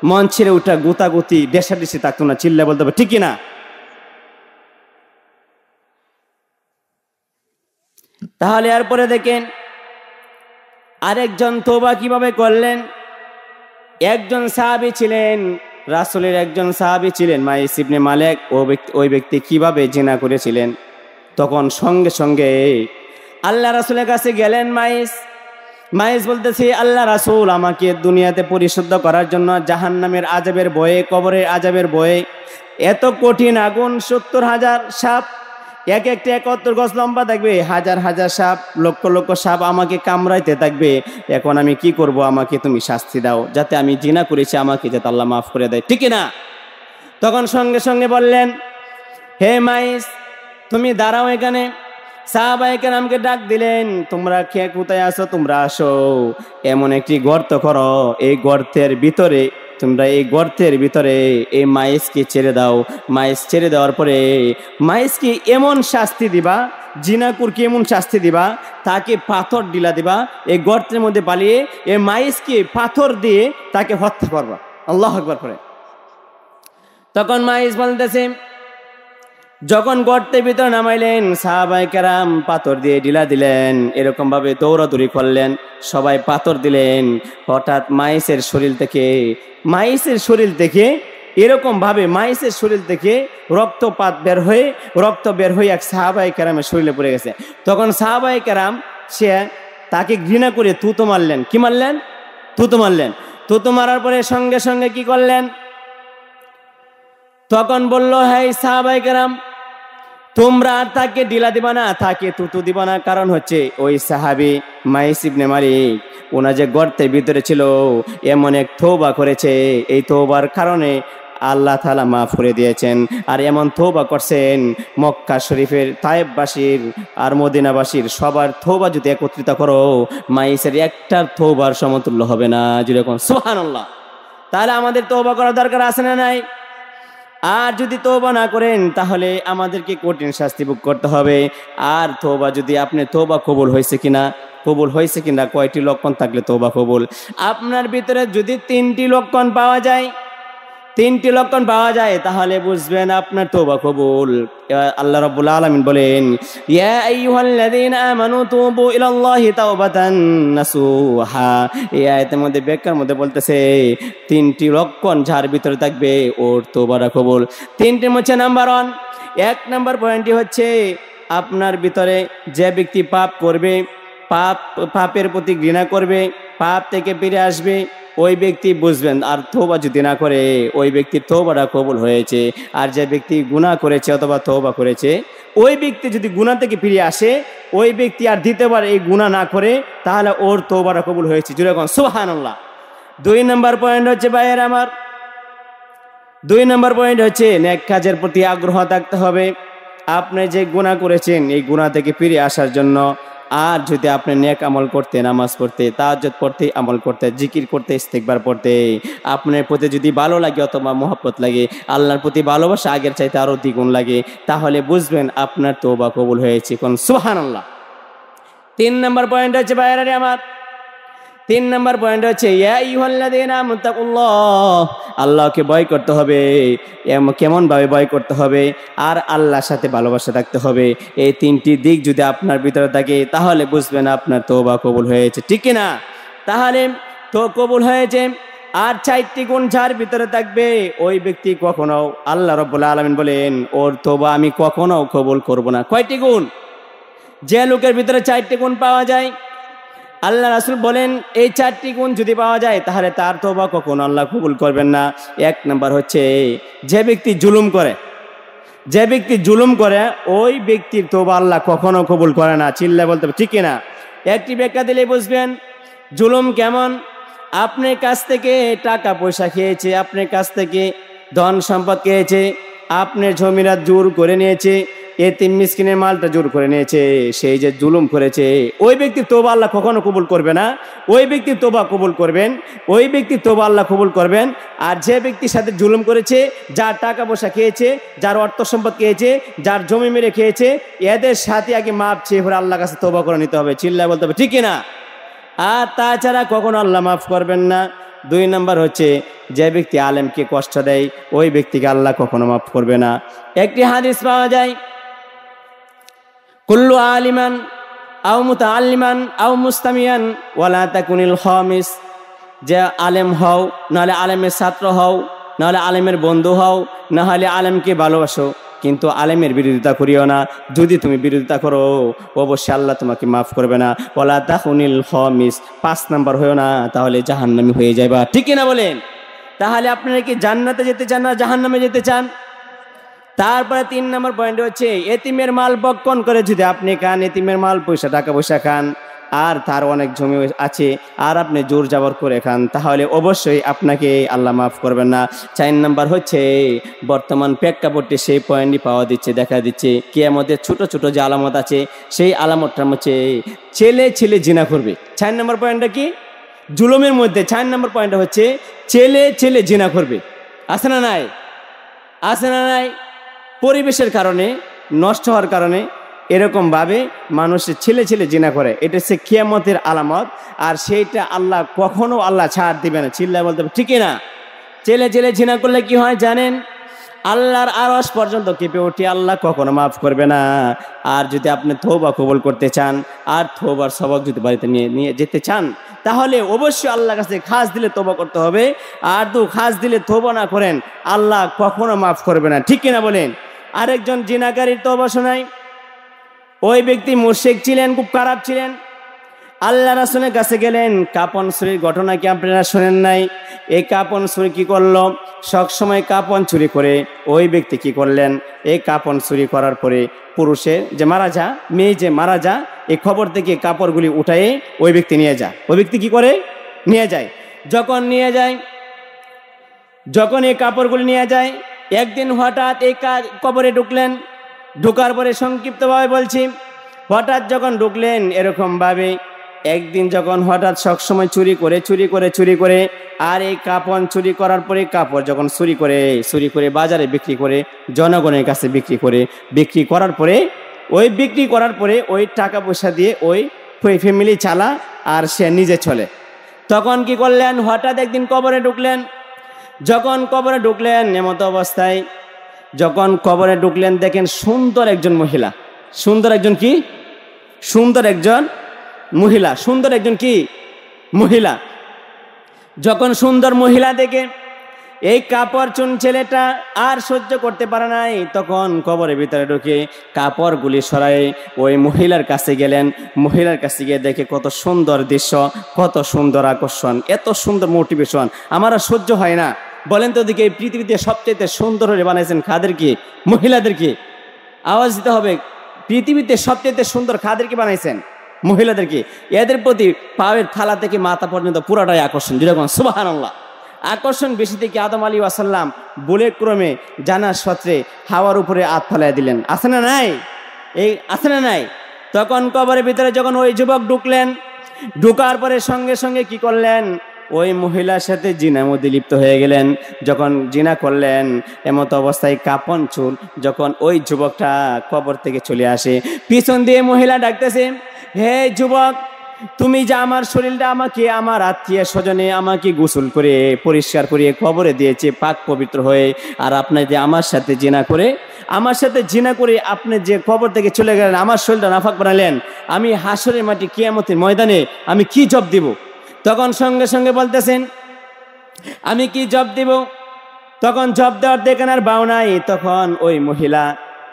মন ছেড়ে উঠা গুতাগুতি ডেসাডেসি থাকতো না, চিল্লা বলতে হবে, ঠিক না? তাহলে এরপরে দেখেন আরেকজন তওবা কিভাবে করলেন। একজন সাহাবী ছিলেন, রাসূলের একজন সাহাবী ছিলেন মাইস ইবনে মালিক। ওই ব্যক্তি কিভাবে জিনা করেছিলেন। তখন সঙ্গে সঙ্গে আল্লাহ রাসূলের কাছে গেলেন মাইস বলতেছে, আল্লাহ রাসূল আমাকে দুনিয়াতে পরিশুদ্ধ করার জন্য জাহান্নামের আযাবের ভয়ে, কবরের আযাবের ভয়ে, এত কঠিন আগুন, 70,000 সাপ, এক একটা 71 গজ লম্বা থাকবে, হাজার হাজার সাপ, লক্ষ লক্ষ সাপ আমাকে কামড়াইতে থাকবে। এখন আমি কি করব? আমাকে তুমি শাস্তি দাও, যাতে আমি জিনা করেছি আমাকে যাতে আল্লাহ মাফ করে দেয়, ঠিক না? তখন সঙ্গে সঙ্গে বললেন, হে মাইস তুমি দাঁড়াও এখানে। সাহাবায়ে কেরামকে ডাক দিলেন, তোমরা কে কোথায় আছো? তোমরা আসো, এমন একটি গর্ত করো, এই গর্তের ভিতরে তোমরা এই গর্তের ভিতরে এই মাইসকে ছেড়ে দাও। মাইস ছেড়ে দেওয়ার পরে মাইসকে এমন শাস্তি দিবা, জিনাকুরকে এমন শাস্তি দিবা, তাকে পাথর ডিলা দিবা, এই গর্তের মধ্যে পালিয়ে এই মাইসকে পাথর দিয়ে তাকে হত্যা করবা। আল্লাহু আকবার করে। তখন মাইস বলতেছে, যখন গর্তের ভিতরে নামাইলেন সাহাবায়ে কেরাম পাথর দিয়ে ডিলা দিলেন, এরকম ভাবে দৌড়াদৌড়ি করলেন, সবাই পাথর দিলেন। হঠাৎ মাইসের শরীর থেকে এরকম ভাবে মাইসের শরীর থেকে রক্ত বের হয়ে এক সাহাবায়ে কেরামের শরীরে পড়ে গেছে। তখন সাহাবায়ে কেরাম সে তাকে ঘৃণা করে থুতো মারলেন। কি মারলেন? থুতো মারলেন। থুতো মারার পরে সঙ্গে সঙ্গে কি করলেন? তখন বলল, হে সাহাবায়ে কেরাম তোমরা আর তাকে ডিলা দিবা না, তাকে তুতু দিবা না। কারণ হচ্ছে ওই সাহাবী মাইস ইবনে মালিক, ওনা যে গর্তের ভিতরে ছিল, এমন এক তওবা করেছে, এই তওবার কারণে আল্লাহ তাআলা মাফ করে দিয়েছেন। আর এমন তওবা করছেন, মক্কা শরীফের তায়েববাসীর আর মদিনাবাসীর সবার তওবা যদি একত্রিত করো, মাইসের একটার তওবার সমতুল্য হবে না। যেরকম সুবহানাল্লাহ। তাহলে আমাদের তওবা করার দরকার আছে না নাই? আর যদি তওবা না করেন তাহলে আমাদেরকে কঠিন শাস্তি ভোগ করতে হবে। আর তওবা যদি আপনি তওবা কবুল হয়েছে কিনা, কয়টি লক্ষণ থাকলে তওবা কবুল? আপনার ভিতরে যদি তিনটি লক্ষণ পাওয়া যায় তাহলে বুঝবেন আপনার তওবা কবুল। আল্লাহ রাব্বুল আলামিন বলেন, ইয়া আইয়ুহাল্লাযীনা আমানু তুবু ইলাল্লাহি তাওবাতান নাসুহা। এই আয়াতের মধ্যে ব্যাখ্যার মধ্যে বলতেছে তিনটি লক্ষণ যার ভিতরে থাকবে ওর তওবাটা কবুল। তিনটির মধ্যে নাম্বার 1, 1 নাম্বার পয়েন্টটি হচ্ছে আপনার ভিতরে যে ব্যক্তি পাপ করবে, পাপের প্রতি ঘৃণা করবে, পাপ থেকে ফিরে আসবে, ওই ব্যক্তি বুঝবেন। আর তওবা যদি না করে ওই ব্যক্তির তওবাটা কবুল হয়েছে। আর যে ব্যক্তি গুনাহ করেছে অথবা তওবা করেছে, ওই ব্যক্তি যদি গুনাহ থেকে ফিরে আসে, ওই ব্যক্তি আর দ্বিতীয়বার এই গুনাহ না করে, তাহলে ওর তওবাটা কবুল হয়েছে। যেরকম সুবহানাল্লাহ। 2 নম্বর পয়েন্ট হচ্ছে ভাইয়ের আমার, 2 নম্বর পয়েন্ট হচ্ছে নেক কাজের প্রতি আগ্রহ থাকতে হবে। আপনি যে গুনাহ করেছেন এই গুনাহ থেকে ফিরে আসার জন্য। আর যদি আপনি নেক আমল করতে, নামাজ পড়তে, তাহাজ্জুদ পড়তে, আমল করতে, জিকির করতে, ইস্তিগফার পড়তে আপনার প্রতি যদি ভালো লাগে অথবা মহব্বত লাগে, আল্লাহর প্রতি ভালোবাসা আগের চাইতে আরো দ্বিগুণ লাগে, তাহলে বুঝবেন আপনার তওবা কবুল হয়েছে। কোন সুবহানাল্লাহ। 3 নম্বর পয়েন্ট হচ্ছে ভাইরা আমার, 3 নম্বর পয়েন্ট হচ্ছে ইয়া আইয়ুহাল্লাযীনা আমানুত্তাকুল্লাহ। আল্লাহকে ভয় করতে হবে। কেমন ভাবে ভয় করতে হবে? আর আল্লাহর সাথে ভালোবাসা থাকতে হবে। এই 3টি দিক যদি আপনার ভিতরে থাকে তাহলে বুঝবেন আপনার তওবা কবুল হয়েছে, ঠিক কি না? তাহলে তো কবুল হয়েছে। আর 4টি গুণ যার ভিতরে থাকবে ওই ব্যক্তি কখনো, আল্লাহ রাব্বুল আলামিন বলেন, ওর তওবা আমি কখনো কবুল করব না। কয়টি গুণ? যে লোকের ভিতরে 4টি গুণ পাওয়া যায়, আল্লাহ রাসূল বলেন এই 4টি গুণ যদি পাওয়া যায় তাহলে তার তওবা কখনো আল্লাহ কবুল করবেন না। 1 নাম্বার হচ্ছে যে ব্যক্তি জুলুম করে ওই ব্যক্তির তওবা আল্লাহ কখনো কবুল করে না। চিল্লায় বলতে হবে, ঠিক কিনা? একটি ব্যাখ্যা দিলে বুঝবেন জুলুম কেমন। আপনার কাছ থেকে টাকা পয়সা খেয়েছে, আপনার কাছ থেকে ধন সম্পদ খেয়েছে, আপনার জমিরা জোর করে নিয়েছে, এতিম মিসকিনের মালটা জোর করে নিয়েছে, সেই যে জুলুম করেছে ওই ব্যক্তির তওবা আল্লাহ কখনো কবুল করবে না। ওই ব্যক্তির তওবা কবুল করবেন, ওই ব্যক্তির তওবা আল্লাহ কবুল করবেন। আর যে ব্যক্তির সাথে জুলুম করেছে, যার টাকা পয়সা খেয়েছে, যার অর্থ সম্পদ খেয়েছে, যার জমি মেরে খেয়েছে, এদের সাথে আগে মাপ চেয়ে পরে আল্লাহর কাছে তওবা করে নিতে হবে। চিল্লায় বলতে হবে, ঠিক কিনা? আর তাছাড়া কখনো আল্লাহ মাফ করবেন না। 2 নম্বর হচ্ছে যে ব্যক্তি আলেমকে কষ্ট দেয় ওই ব্যক্তিকে আল্লাহ কখনো মাফ করবে না। একটি হাদিস পাওয়া যায়, কুল্লু আলিমান আও মুতাআল্লিমান আও মুস্তামিয়ান ওয়ালা তাকুনিল খামিস। যে আলেম হও, নাহলে আলেমের ছাত্র হও, নাহলে আলেমের বন্ধু হও, নাহলে আলেমকে ভালোবাসো, কিন্তু আলেমের বিরোধিতা করিও না। যদি তুমি বিরোধিতা করো অবশ্যই আল্লাহ তোমাকে মাফ করবে না। ওয়ালা তাকুনিল খামিস, 5 নাম্বার হয়েও না, তাহলে জাহান্নামী হয়ে যাবে। ঠিক কিনা বলেন? তাহলে আপনারা কি জান্নাতে যেতে চান না জাহান্নামে যেতে চান? তারপরে 3 নম্বর পয়েন্ট হচ্ছে এতিমের মাল বক্ষণ করে যদি আপনি খান, এতিমের মাল টাকা পয়সা খান, আর তার অনেক জমি আছে আর আপনি জোর জাবর করে খান, তাহলে অবশ্যই আপনাকে আল্লাহ মাফ করবেন না। 4 নম্বর হচ্ছে বর্তমান প্রেক্ষাপটে সেই পয়েন্টই দেখা দিচ্ছে কিয়ামতের ছোট ছোট যে আলামত আছে, সেই আলামতটার মধ্যে ছেলে জিনা করবে। 4 নম্বর পয়েন্টটা কি? জুলুমের মধ্যে 4 নম্বর পয়েন্টটা হচ্ছে ছেলে জিনা করবে। আছে না নাই? আছে না নাই? পরিবেশের কারণে, নষ্ট হওয়ার কারণে এরকমভাবে মানুষের ছেলে জিনা করে। এটা হচ্ছে কিয়ামতের আলামত। আর সেইটা আল্লাহ কখনো ছাড় দিবে না। চিল্লায় বলতে হবে, ঠিক না? ছেলে জিনা করলে কি হয় জানেন? আল্লাহর আরশ পর্যন্ত কেঁপে ওঠে, আল্লাহ কখনো মাফ করবে না। আর যদি আপনি তওবা কবুল করতে চান আর তওবার সবক যদি বাড়িতে নিয়ে যেতে চান, তাহলে অবশ্যই আল্লাহর কাছে খাস দিলে তওবা করতে হবে। আর খাস দিলে তওবা না করেন আল্লাহ কখনো মাফ করবে না। ঠিক কিনা বলেন? আরেকজন জিনাকারীর তওবা শোনাই। ওই ব্যক্তি মুশরিক ছিলেন, খুব খারাপ ছিলেন। আল্লাহ রাসূলের কাছে গেলেন। কাপন চুরির ঘটনা কি আপনারা শোনেন নাই? এই কাপন চুরি কি করলো? সবসময় কাপন চুরি করে ওই ব্যক্তি কি করলেন? এই কাপন চুরি করার পরে পুরুষের যে মারা যা, মেয়ে যে মারা যা, এই খবর থেকে কাপড়গুলি উঠায়ে ওই ব্যক্তি নিয়ে যা। ওই ব্যক্তি কি করে? নিয়ে যায়। যখন নিয়ে যায়, যখন এই কাপড়গুলি নিয়ে যায়, একদিন হঠাৎ এই কবরে ঢুকলেন। ঢোকার পরে সংক্ষিপ্তভাবে বলছি, হঠাৎ যখন ঢুকলেন এরকমভাবে, একদিন যখন হঠাৎ সবসময় চুরি করে আর এই কাপড় চুরি করার পরে কাপড় যখন চুরি করে বাজারে বিক্রি করে, জনগণের কাছে বিক্রি করার পরে ওই টাকা পয়সা দিয়ে ওই ফ্যামিলি চালা আর সে নিজে চলে। তখন কি করলেন? হঠাৎ একদিন কবরে ঢুকলেন। যখন কবরে ঢুকলেন এমতো অবস্থায়, যখন কবরে ঢুকলেন দেখেন সুন্দর একজন মহিলা, সুন্দর একজন মহিলা। যখন সুন্দর মহিলা দেখে এই কাপড় চুন ছেলেটা আর সহ্য করতে পারে নাই, তখন কবরের ভিতরে ঢুকে কাপড়গুলি সরাই ওই মহিলার কাছে গেলেন। মহিলার কাছে গিয়ে দেখে কত সুন্দর দৃশ্য, কত সুন্দর আকর্ষণ, এত সুন্দর মোটিভেশন, আমার আর সহ্য হয় না। বলেন তো দিকে পৃথিবীতে সবচেয়ে সুন্দর হয়ে বানাইছেন কাদেরকে? মহিলাদেরকে। আওয়াজ দিতে হবে, পৃথিবীতে সবচেয়ে সুন্দর কাদেরকে বানাইছেন? মহিলাদেরকে। এদের প্রতি পায়ের থালা থেকে মাথা পর্যন্ত পুরাটাই আকর্ষণ। যেরকম সুবহানাল্লাহ। আকর্ষণ বেশি থেকে আদম আলী ওয়াসাল্লাম বলে ক্রমে জানার সত্ত্বে হাওয়ার উপরে হাত ফেলাই দিলেন। আছে না নাই? তখন কবরের ভিতরে যখন ওই যুবক ঢুকলেন, ঢুকার পরে সঙ্গে সঙ্গে কি করলেন? ওই মহিলার সাথে জিনার মধ্যে লিপ্ত হয়ে গেলেন। যখন জিনা করলেন এমতো অবস্থায় কাপন চুল যখন ওই যুবকটা কবর থেকে চলে আসে, পিছন দিয়ে মহিলা ডাকতেছে, হে যুবক, তুমি যে আমার শরীরটা আমাকে আমার আত্মীয় স্বজনে আমাকে গোসল করে পরিষ্কার করে কবরে দিয়েছে পাক পবিত্র হয়ে, আর আপনি যে আমার সাথে জিনা করে আপনি যে কবর থেকে চলে গেলেন, আমার শরীরটা নাফাক বানালেন, আমি হাসরের মাটি কিয়ামতের ময়দানে আমি কি জবাব দিব? তখন সঙ্গে সঙ্গে বলতেছেন, আমি কি জবাব দিব? তখন জবাব দেওয়ার দেখেন আর বাও নাই। তখন ওই মহিলা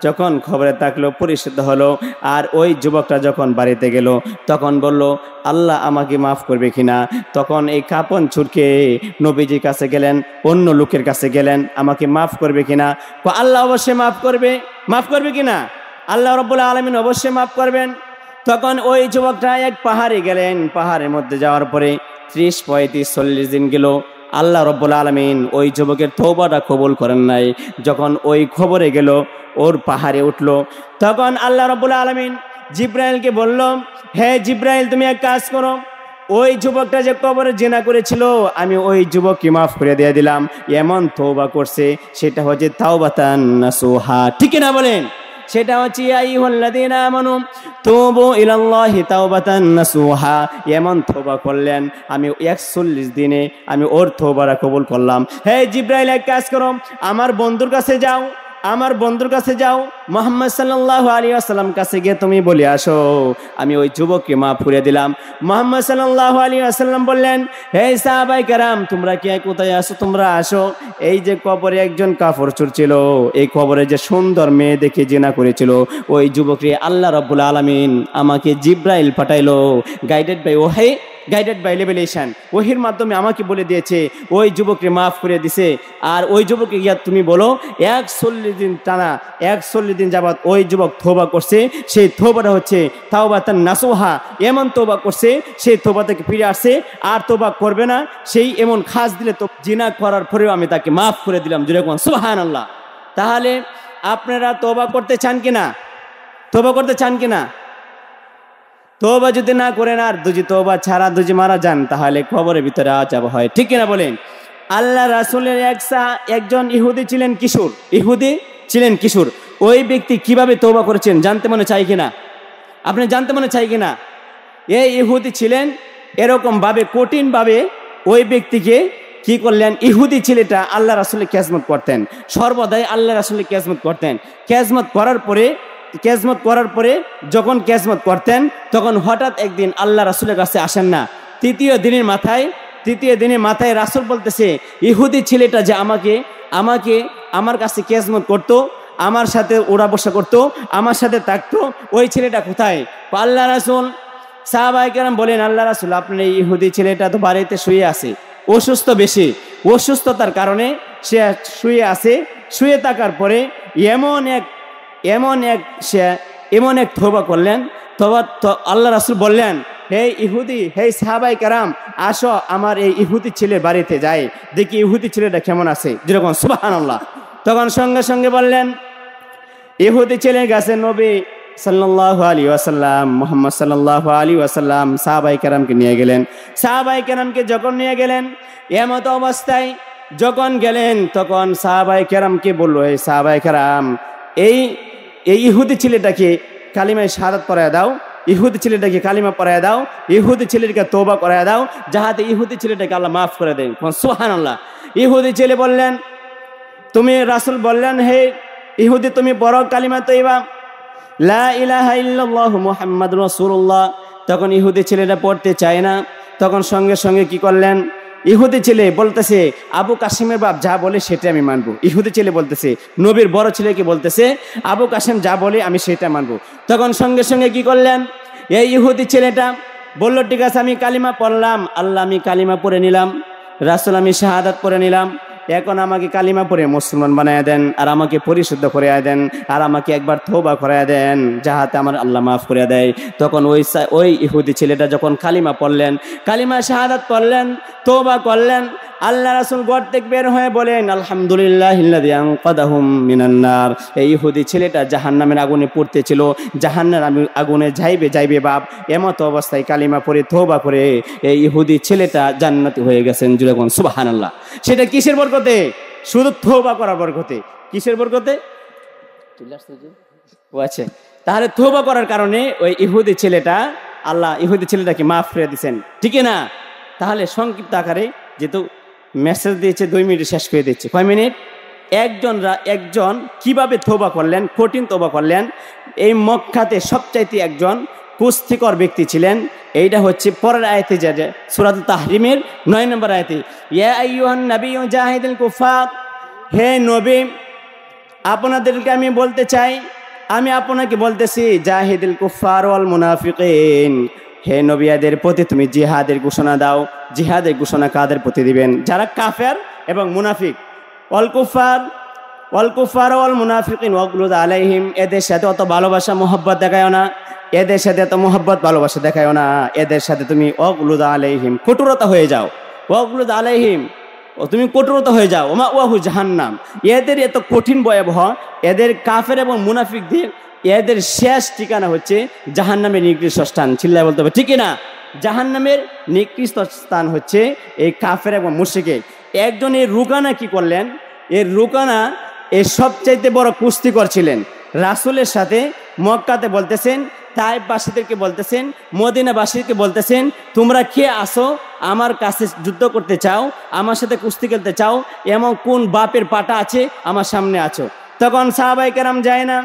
যখন খবরে থাকলো, পরিশুদ্ধ হলো, আর ওই যুবকটা যখন বাড়িতে গেল তখন বলল, আল্লাহ আমাকে মাফ করবে কিনা? তখন এই কাপন ছুটকে নবীজির কাছে গেলেন, অন্য লোকের কাছে গেলেন, আমাকে মাফ করবে কিনা? আল্লাহ অবশ্যই মাফ করবে কিনা? আল্লাহ রাব্বুল আলামিন অবশ্যই মাফ করবেন। তখন ওই যুবকটা এক পাহাড়ে গেলেন। পাহাড়ের মধ্যে যাওয়ার পরে 30, 35, 40 দিন গেল। আল্লাহ রাব্বুল আলামিন ওই যুবকের তওবাটা কবুল করেন নাই। যখন ওই খবরে গেল, ওর পাহাড়ে উঠলো, তখন আল্লাহ রাব্বুল আলামিন জিব্রাইলকে বলল, হে জিব্রাইল, তুমি এক কাজ করো, ওই যুবকটা যে কবরে জিনা করেছিল আমি ওই যুবককে মাফ করে দিয়ে দিলাম। এমন তওবা করছে, সেটা হচ্ছে তাওবাতান নাসুহা। ঠিক না বলেন? সেটা হচ্ছে ইয়া আইয়ুহাল্লাযীনা আমানু তুবু ইলাল্লাহি তাওবাতান নাসুহা। এমন তওবা করলেন, আমি 41 দিনে আমি ওর তওবাটা কবুল করলাম। হে জিব্রাইল, এক কাজ করো, আমার বন্ধুর কাছে যাও, মুহাম্মদ সাল্লাল্লাহু আলাইহি ওয়াসাল্লাম কাছে গিয়ে তুমি বলে আসো আমি ওই যুবককে মাফ করে দিলাম। মুহাম্মদ সাল্লাল্লাহু আলাইহি ওয়াসাল্লাম বললেন, হে সাহাবায়ে কেরাম, তোমরা কে কোথায় আসো? তোমরা আসো। এই যে কবরে একজন কাফর চোর ছিল, এই কবরে যে সুন্দর মেয়ে দেখে জিনা করেছিল, ওই যুবককে আল্লাহ রাব্বুল আলামিন আমাকে জিব্রাইল পাঠাইলো, গাইডেড বাই লেভেলেশন, ওহির মাধ্যমে আমাকে বলে দিয়েছে ওই যুবককে মাফ করে দিছে। আর ওই যুবককে গিয়া তুমি বলো 140 দিন যাবত ওই যুবক তওবা করছে, সেই তওবাটা হচ্ছে তাওবাতান নাসুহা। এমন তওবা করছে, সেই তওবা থেকে ফিরে আসছে, আর তওবা করবে না। সেই এমন খাস দিলে তো জিনা করার পরেও আমি তাকে মাফ করে দিলাম। যেরকম সুবহানাল্লাহ। তাহলে আপনারা তওবা করতে চান কিনা? তওবা যদি না করেন আর দুজি তওবা ছাড়া দুজি মারা যান, তাহলে কবরের ভিতরে আযাব হয়। ঠিক কিনা বলেন? আল্লাহ রাসূলের একজন ইহুদি ছিলেন কিশোর। ওই ব্যক্তি কিভাবে তওবা করেছেন জানতে মনে চাই কিনা? আপনি জানতে মনে চাই কিনা? এই ইহুদি ছিলেন, এরকম ভাবে কঠিন ভাবে ওই ব্যক্তিকে কি করলেন? ইহুদি ছেলেটা আল্লাহ রাসূলের খেজমত করতেন, সর্বদাই আল্লাহ রাসূলের খেজমত করতেন। খেজমত করার পরে যখন খেজমত করতেন, তখন হঠাৎ একদিন আল্লাহ রাসূলের কাছে আসেন না। তৃতীয় দিনের মাথায় রাসূল বলতেছে, ইহুদি ছেলেটা যে আমাকে আমার কাছে খেজমত করতো, আমার সাথে ওড়া বসা করতো, আমার সাথে থাকতো, ওই ছেলেটা কোথায়? আল্লাহ রাসূল সাহাবায়ে কেরাম বলেন, আল্লাহ রাসূল, আপনার এই ইহুদি ছেলেটা তো বাড়িতে শুয়ে আছে, অসুস্থ বেশি, অসুস্থতার কারণে সে শুয়ে আছে। শুয়ে থাকার পরে এমন এক তওবা করলেন। আল্লাহ রাসূল বললেন, হে ইহুদি, হে সাহাবায়ে কেরাম, আসো আমার এই ইহুদি ছেলের বাড়িতে যাই, দেখি ইহুদি ছেলেটা কেমন আছে, যেরকম সুবহানাল্লাহ। তখন সঙ্গে সঙ্গে বললেন, ইহুদি ছেলের কাছে নবী সাল্লাল্লাহু আলাইহি ওয়াসাল্লাম, মুহাম্মদ সাল্লাল্লাহু আলাইহি ওয়াসাল্লাম সাহাবায়ে কেরামকে নিয়ে গেলেন। সাহাবায়ে কেরামকে যখন নিয়ে গেলেন, এমত অবস্থায় যখন গেলেন, তখন সাহাবায়ে কেরামকে বলল, এই সাহাবায়ে কেরাম, এই ইহুদি ছেলেটাকে কালিমায় শাহাদাত পড়ায় দাও, ইহুদি ছেলেটাকে কালিমা পড়ায় দাও, ইহুদি ছেলেটাকে তওবা করায় দাও, যাহাতে ইহুদি ছেলেটাকে আল্লাহ মাফ করে দেন। সুবহানাল্লাহ। ইহুদি ছেলে বললেন, তুমি রাসূল বললেন, হে ইহুদি, তুমি পড়ো কালিমা তয়্যিবা, লা ইলাহা ইল্লাল্লাহু মুহাম্মাদুর রাসূলুল্লাহ। তখন ইহুদি ছেলেটা পড়তে চায় না। তখন সঙ্গে সঙ্গে কি করলেন, ইহুদি ছেলে বলতেছে, আবু কাসিমের বাপ যা বলে সেটা আমি মানবো। ইহুদি ছেলে বলতেছে, নবীর বড় ছেলেকে বলতেছে, আবু কাসিম যা বলে আমি সেটা মানবো। তখন সঙ্গে সঙ্গে কি করলেন, এই ইহুদি ছেলেটা বলল, ঠিক আছে, আমি কালিমা পড়লাম, আল্লাহ আমি কালিমা পড়ে নিলাম, রাসূল আমি শাহাদাত পড়ে নিলাম, এখন আমাকে কালিমা পড়ে মুসলমান বানায় দেন, আর আমাকে পরিশুদ্ধ করে দেন, আর আমাকে একবার তওবা করে দেন, যাহাতে আমার আল্লাহ মাফ করে দেয়। তখন ওই ইহুদি ছেলেটা যখন কালিমা পড়লেন, কালিমা শাহাদাত পড়লেন, তওবা করলেন, আল্লাহ রাসূল ঘর থেকে বের হয়ে বলেন, আলহামদুলিল্লাহিল্লাযী আনকাদাহুম মিনান নার। এই ইহুদি ছেলেটা জাহান্নামের আগুনে পড়তেছিল, জাহান্নামের আগুনে যাইবে বাপ, এমত অবস্থায় কালিমা পড়ে তওবা করে এই ইহুদি ছেলেটা জান্নাতি হয়ে গেছেন। যেরকম সুবহানাল্লাহ। সেটা কিসের বরকতে? শুধু তওবা করার বরকতে। কিসের বরকতে? ও আচ্ছা, তাহলে তওবা করার কারণে ওই ইহুদি ছেলেটাকে মাফ করে দিয়েছেন, ঠিক না? তাহলে সংক্ষিপ্ত আকারে, যেহেতু মেসেজ দিয়েছে 2 মিনিটে শেষ করে দিচ্ছে। কয় মিনিট? একজন কিভাবে তওবা করলেন, কঠিন তওবা করলেন। এই মক্কাতে সবচাইতে একজন কুস্তিকর ব্যক্তি ছিলেন। এইটা হচ্ছে পরের আয়াতে, যে সূরাতুল তাহরিমের 9 নম্বর আয়াতে, ইয়া আইয়ুহান নাবিয়্যু জাহিদুল কুফার, হে নবী, আপনাদেরকে আমি বলতে চাই, আমি আপনাকে বলতেছি, জাহিদুল কুফার ওয়াল মুনাফিকিন, হে নবী, এদের প্রতি তুমি জিহাদের ঘোষণা দাও। জিহাদের ঘোষণা কাদের প্রতি দিবেন? যারা কাফের এবং মুনাফিক। ওয়াল কুফার ওয়াল মুনাফিকিন ওয়াগলুদ আলাইহিম, এদের সাথে অত ভালোবাসা মহব্বত দেখায়ও না, এদের সাথে এত মহব্বত ভালোবাসা দেখায়ও না, এদের সাথে তুমি ওয়াগলুদ আলাইহিম, কঠোরতা হয়ে যাও। ওয়াগলুদ আলাইহিম, তুমি কঠোরতা হয়ে যাও। ওমা ওয়াহু জাহান্নাম, এদের এত কঠিন ভয়াবহ, এদের কাফের এবং মুনাফিকদের এদের শেষ ঠিকানা হচ্ছে জাহান্নামের নিকৃষ্ট স্থান। চিল্লায় বলতে হবে, ঠিক না? জাহান্নামের নিকৃষ্ট স্থান হচ্ছে এই কাফের এবং মুশরিকের। একজন এই রুকানা কি করলেন, এই রুকানা এই সবচাইতে বড় কুস্তিকর ছিলেন। রাসূলের সাথে মক্কাতে বলতেছেন, তায়েফবাসীদেরকে বলতেছেন, মদিনাবাসীকে বলতেছেন, তোমরা কে আসো আমার কাছে যুদ্ধ করতে চাও, আমার সাথে কুস্তি খেলতে চাও, এমন কোন বাপের পাটা আছে আমার সামনে আছো। তখন সাহাবায়ে কেরাম যায় না,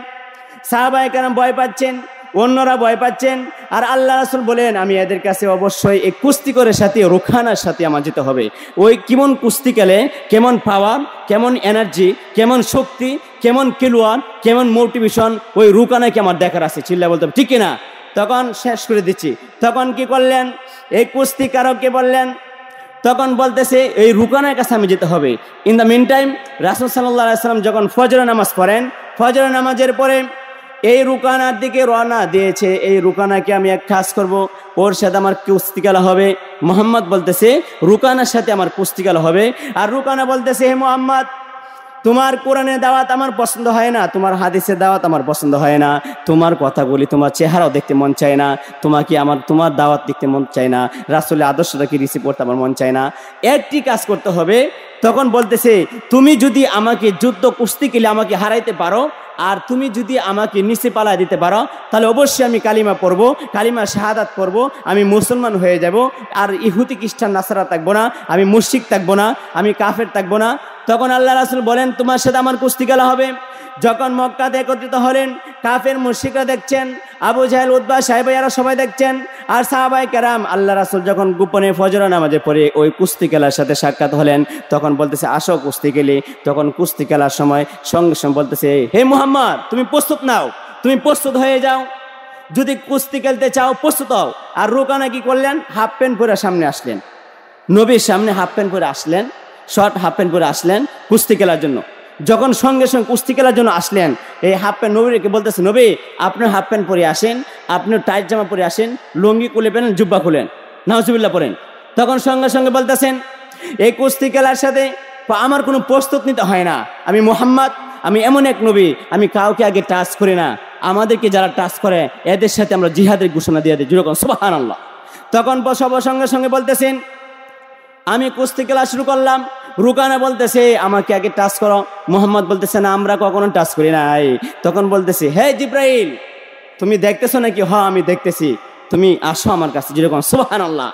সাহাবায়ে কেরাম ভয় পাচ্ছেন, অন্যরা ভয় পাচ্ছেন। আর আল্লাহ রাসূল বলেন, আমি এদের কাছে অবশ্যই এই কুস্তিকরের সাথে, রুখানার সাথে আমার যেতে হবে। ওই কেমন কুস্তি খেলে, কেমন পাওয়ার, কেমন এনার্জি, কেমন শক্তি, কেমন খেলোয়াড়, কেমন মোটিভেশন, ওই রুকানাকে আমার দেখার আছে। চিল্লা বলতে হবে, ঠিক না? তখন শেষ করে দিচ্ছি। তখন কি করলেন, এই কুস্তিকারককে বললেন, তখন বলতেছে এই রুকানার কাছে আমি যেতে হবে। ইন দ্য মিন টাইম রাসূল সাল্লাল্লাহু আলাইহি ওয়াসাল্লাম যখন ফজরের নামাজ পড়েন, ফজরের নামাজের পরে এই রুকানার দিকে রওনা দিয়েছে। এই রুকানাকে আমি এক কাজ করব, ওর সাথে আমার কুস্তি খেলা হবে। মুহাম্মদ বলতেছে রুকানার সাথে আমার কুস্তি খেলা হবে। আর রুকানা বলতেছে, হে মুহাম্মদ, তোমার কোরআনের দাওয়াত আমার পছন্দ হয় না, তোমার হাদিসের দাওয়াত আমার পছন্দ হয় না, তোমার কথাগুলি, তোমার চেহারাও দেখতে মন চায় না, তোমার দাওয়াত দেখতে মন চায় না, রাসূলের আদর্শটাকে রিসিভ করতে আমার মন চায় না। একটি কাজ করতে হবে। তখন বলতেছে, তুমি যদি আমাকে যুদ্ধ কুস্তি খেলে আমাকে হারাইতে পারো, আর তুমি যদি আমাকে নিচে পালায় দিতে পারো, তাহলে অবশ্যই আমি কালিমা পড়বো, কালিমা শাহাদাত পড়বো, আমি মুসলমান হয়ে যাব। আর ইহুদি খ্রিস্টান নাসারা থাকবো না, আমি মুশরিক থাকবো না, আমি কাফের থাকবো না। তখন আল্লাহ রাসূল বলেন, তোমার সাথে আমার কুস্তি খেলা হবে। যখন মক্কাতে একত্রিত হলেন, কাফের মুশরিকরা দেখছেন, আবু জাহেল, উতবা, সাইবা, এরা সবাই দেখছেন। আর সাহাবায়ে কেরাম, আল্লাহ রাসূল যখন গোপনে ফজর নামাজে পড়ে ওই কুস্তি খেলার সাথে সাক্ষাৎ হলেন, তখন বলতেছে, আসো কুস্তি খেলি। তখন কুস্তি খেলার সময় সঙ্গে সঙ্গে বলতেছে, হে মুহাম্মদ, তুমি প্রস্তুত নাও, তুমি প্রস্তুত হয়ে যাও। যদি কুস্তি খেলতে চাও প্রস্তুত হও। আর রুকানা কি করলেন? হাফ প্যান্ট পরে সামনে আসলেন, নবীর সামনে হাফ প্যান্ট পরে আসলেন, শর্ট হাফ প্যান্ট পরে আসলেন কুস্তি খেলার জন্য। যখন সঙ্গে সঙ্গে কুস্তি খেলার জন্য আসলেন, এই হাফ প্যান্ট নবীকে বলতেছে, নবী আপনি হাফ প্যান্ট পরে আসেন, আপনি টাইট জামা পরে আসেন, লুঙ্গি খুলে পেলেন, জুব্বা খুলেন, নাউজুবিল্লাহ পড়েন। তখন সঙ্গে সঙ্গে বলতেছেন, এই কুস্তি খেলার সাথে আমার কোনো প্রস্তুত নিতে হয় না, আমি মুহাম্মদ, আমি এমন এক নবী, আমি কাউকে আগে টাচ করি না, আমাদেরকে যারা টাচ করে এদের সাথে আমরা জিহাদের ঘোষণা দিয়ে দিই, যেরকম সুবহানাল্লাহ। তখন সবার সঙ্গে সঙ্গে বলতেছেন, আমি কুস্তি খেলা শুরু করলাম। রুকানা বলতেছে, আমাকে আগে টাচ করো। মুহাম্মদ বলতেছে, না আমরা কখনো টাচ করি নাই। তখন বলতেছে, হে জিব্রাইল, তুমি দেখতেছো নাকি? হ্যাঁ আমি দেখতেছি, তুমি আসো আমার কাছে, যেরকম সুবহানাল্লাহ।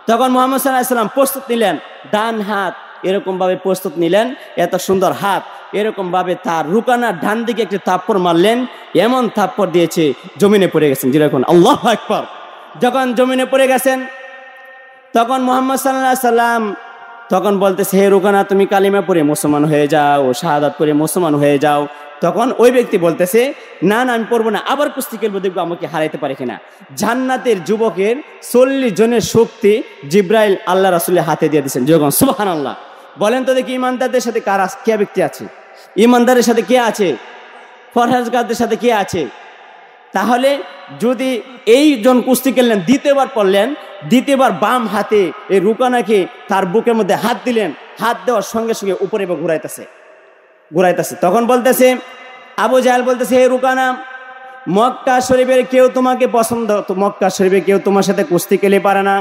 তখন মুহাম্মদ সাল্লাল্লাহু আলাইহি ওয়াসাল্লাম প্রস্তুত নিলেন, ডান হাত এরকম ভাবে প্রস্তুত নিলেন, এত সুন্দর হাত, এরকম ভাবে তার রুকানার ডান দিকে একটি থাপ্পড় মারলেন, এমন থাপ্পড় দিয়েছে জমিনে পড়ে গেছেন, যেরকম আল্লাহু আকবার। যখন জমিনে পড়ে গেছেন, তখন মুহাম্মদ সাল্লাল্লাহু আলাইহি ওয়াসাল্লাম তখন বলতেছে, হে রুকানা তুমি কালিমা পড়ে মুসলমান হয়ে যাও, শাহাদাত করে মুসলমান হয়ে যাও। তখন ওই ব্যক্তি বলতেছে, না না আমি পড়বো না, আবার কুস্তি খেলবো, দেখবো আমাকে হারাইতে পারে কিনা। জান্নাতের যুবকের 40 জনের শক্তি জিব্রাইল আল্লাহ রাসূলের হাতে দিয়ে দিয়েছেন, যেরকম সুবহানাল্লাহ। বলেন তো দেখি, ইমানদারদের সাথে কে ব্যক্তি আছে? ইমানদারের সাথে কে আছে? ফরহেজগারদের সাথে কে আছে? তাহলে যদি এই জন কুস্তি খেললেন, দ্বিতীয়বার পড়লেন, দ্বিতীয়বার বাম হাতে এই রুকানাকে তার বুকের মধ্যে হাত দিলেন, হাত দেওয়ার সঙ্গে সঙ্গে উপরে ঘুরাইতেছে। তখন বলতেছে, আবু জাহেল বলতেছে, হে রুকানা, মক্কা শরীফের কেউ তোমাকে পছন্দ, মক্কা শরীফে কেউ তোমার সাথে কুস্তি খেলে পারে না,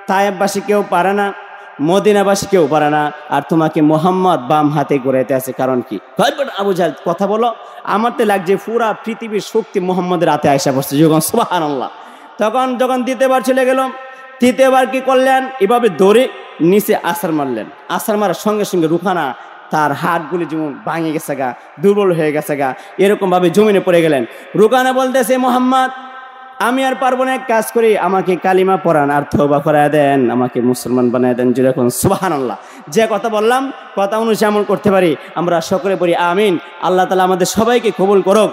তায়েববাসী কেউ পারে না, মদিনাবাসী কেউ পারে না, আর তোমাকে মুহাম্মদ বাম হাতে ঘুরাইতে আছে, কারণ কি? আবু জাহেল, কথা বলো, আমার তো লাগছে পুরা পৃথিবীর শক্তি মুহাম্মদের হাতে আয়সা বসছে, যখন সুবহানাল্লাহ। তখন যখন দ্বিতীয়বার চলে গেল, তৃতীয়বার কি করলেন? এভাবে ধরে নিচে আছাড় মারলেন। আছাড় মারার সঙ্গে সঙ্গে রুকানা তার হাতগুলি যেমন ভাঙে গেছে গা, দুর্বল হয়ে গেছে গা, এরকম ভাবে জমিনে পড়ে গেলেন। রুকানা বলতেছে, মুহাম্মদ আমি আর পারবো না, এক কাজ করি, আমাকে কালিমা পড়ান আর তওবা করায় দেন, আমাকে মুসলমান বানায় দেন, যেরকম সুবহানাল্লাহ। যে কথা বললাম, কথা অনুযায়ী আমল করতে পারি, আমরা সকলে বলি আমিন। আল্লাহ তাআলা আমাদের সবাইকে কবুল করুক।